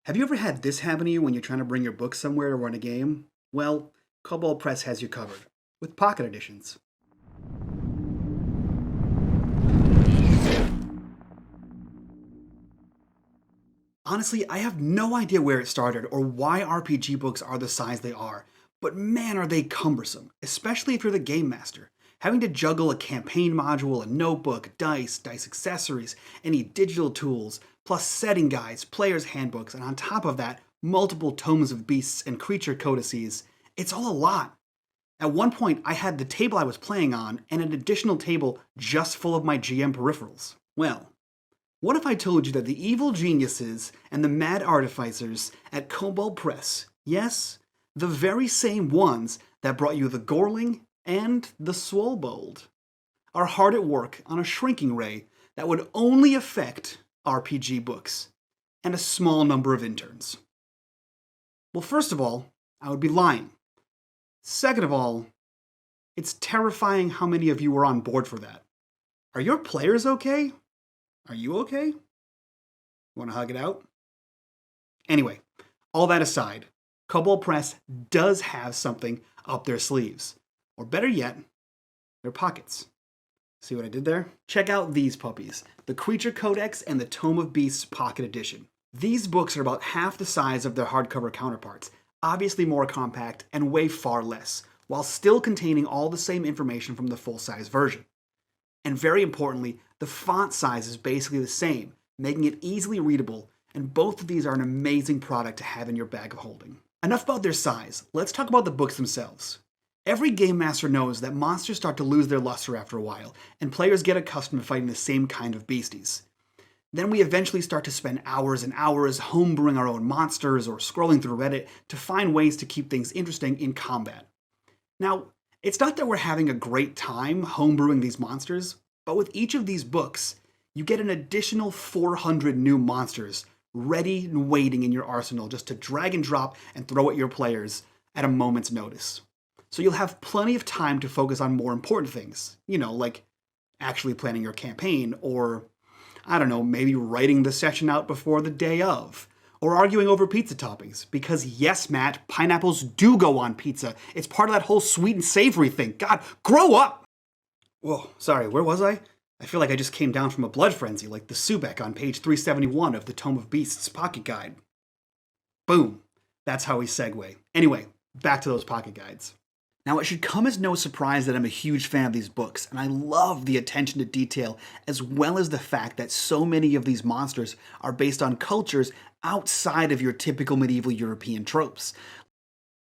Have you ever had this happen to you when you're trying to bring your books somewhere to run a game? Well, Kobold Press has you covered, with pocket editions. Honestly, I have no idea where it started or why RPG books are the size they are, but man are they cumbersome, especially if you're the game master. Having to juggle a campaign module, a notebook, dice accessories, any digital tools, plus setting guides, player's handbooks, and on top of that, multiple tomes of beasts and creature codices. It's all a lot. At one point, I had the table I was playing on and an additional table just full of my GM peripherals. Well, what if I told you that the evil geniuses and the mad artificers at Kobold Press, yes, the very same ones that brought you the Goreling and the Swolbold, are hard at work on a shrinking ray that would only affect RPG books and a small number of interns? Well, first of all, I would be lying. Second of all, it's terrifying how many of you are on board for that. Are your players okay? Are you okay? Want to hug it out? Anyway, all that aside, Kobold Press does have something up their sleeves. Or better yet, their pockets. See what I did there? Check out these puppies, the Creature Codex and the Tome of Beasts Pocket Edition. These books are about half the size of their hardcover counterparts, obviously more compact and weigh far less, while still containing all the same information from the full-size version. And very importantly, the font size is basically the same, making it easily readable, and both of these are an amazing product to have in your bag of holding. Enough about their size, let's talk about the books themselves. Every game master knows that monsters start to lose their luster after a while, and players get accustomed to fighting the same kind of beasties. Then we eventually start to spend hours and hours homebrewing our own monsters or scrolling through Reddit to find ways to keep things interesting in combat. Now, it's not that we're having a great time homebrewing these monsters, but with each of these books, you get an additional 400 new monsters ready and waiting in your arsenal just to drag and drop and throw at your players at a moment's notice. So you'll have plenty of time to focus on more important things, like actually planning your campaign, or, I don't know, maybe writing the session out before the day of, or arguing over pizza toppings. Because yes, Matt, pineapples do go on pizza. It's part of that whole sweet and savory thing. God, grow up! Whoa, sorry, where was I? I feel like I just came down from a blood frenzy, like the Subek on page 371 of the Tome of Beasts pocket guide. Boom. That's how we segue. Anyway, back to those pocket guides. Now, it should come as no surprise that I'm a huge fan of these books, and I love the attention to detail, as well as the fact that so many of these monsters are based on cultures outside of your typical medieval European tropes.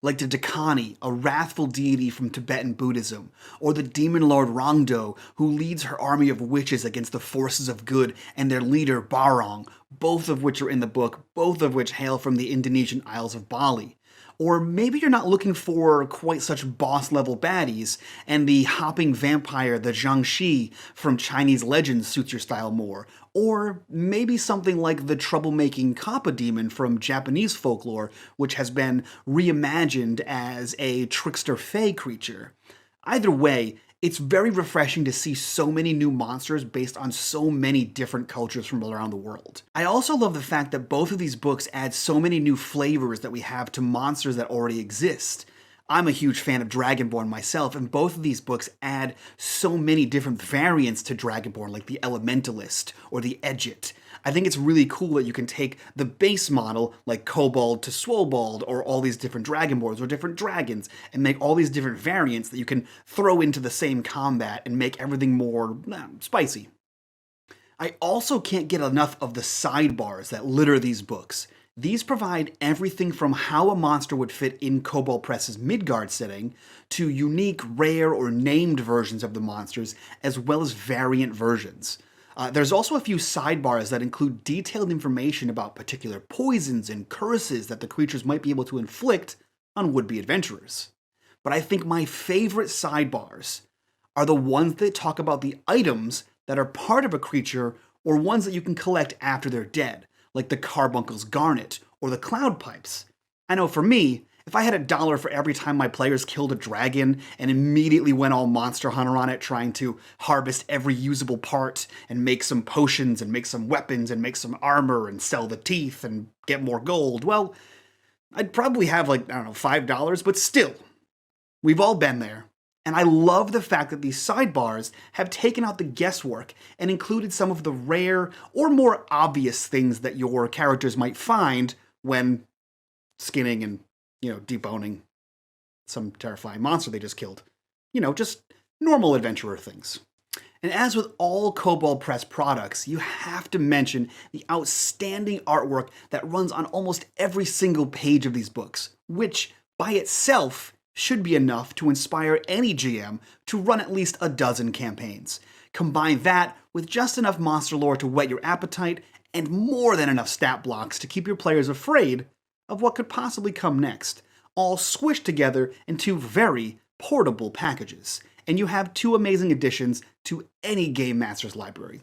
Like the Dakani, a wrathful deity from Tibetan Buddhism, or the demon lord Rongdo, who leads her army of witches against the forces of good and their leader Barong, both of which are in the book, both of which hail from the Indonesian Isles of Bali. Or maybe you're not looking for quite such boss-level baddies, and the hopping vampire, the Jiangshi, from Chinese legends suits your style more. Or maybe something like the troublemaking Kappa demon from Japanese folklore, which has been reimagined as a trickster fae creature. Either way, it's very refreshing to see so many new monsters based on so many different cultures from around the world. I also love the fact that both of these books add so many new flavors that we have to monsters that already exist. I'm a huge fan of Dragonborn myself, and both of these books add so many different variants to Dragonborn, like the Elementalist or the Edgit. I think it's really cool that you can take the base model, like Kobold to Swolbold, or all these different Dragonborns or different dragons, and make all these different variants that you can throw into the same combat and make everything more spicy. I also can't get enough of the sidebars that litter these books. These provide everything from how a monster would fit in Kobold Press's Midgard setting, to unique, rare, or named versions of the monsters, as well as variant versions. There's also a few sidebars that include detailed information about particular poisons and curses that the creatures might be able to inflict on would-be adventurers. But I think my favorite sidebars are the ones that talk about the items that are part of a creature or ones that you can collect after they're dead, like the Carbuncle's Garnet or the Cloud Pipes. I know for me, If I had $1 for every time my players killed a dragon and immediately went all Monster Hunter on it, trying to harvest every usable part and make some potions and make some weapons and make some armor and sell the teeth and get more gold, well, I'd probably have like, I don't know, $5, but still, we've all been there. And I love the fact that these sidebars have taken out the guesswork and included some of the rare or more obvious things that your characters might find when skinning and, deboning some terrifying monster they just killed. Just normal adventurer things. And as with all Kobold Press products, you have to mention the outstanding artwork that runs on almost every single page of these books, which by itself should be enough to inspire any GM to run at least a dozen campaigns. Combine that with just enough monster lore to whet your appetite, and more than enough stat blocks to keep your players afraid of what could possibly come next, all squished together in 2 very portable packages, and you have 2 amazing additions to any Game Master's library.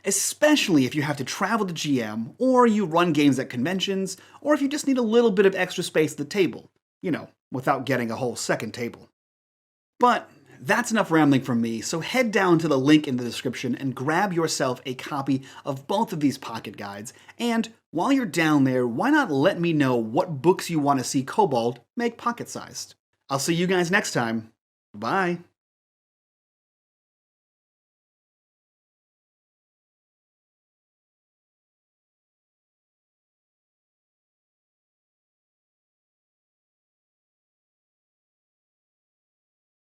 Especially if you have to travel to GM, or you run games at conventions, or if you just need a little bit of extra space at the table, without getting a whole second table. But that's enough rambling from me, so head down to the link in the description and grab yourself a copy of both of these pocket guides, and while you're down there, why not let me know what books you want to see Kobold make pocket-sized? I'll see you guys next time. Bye!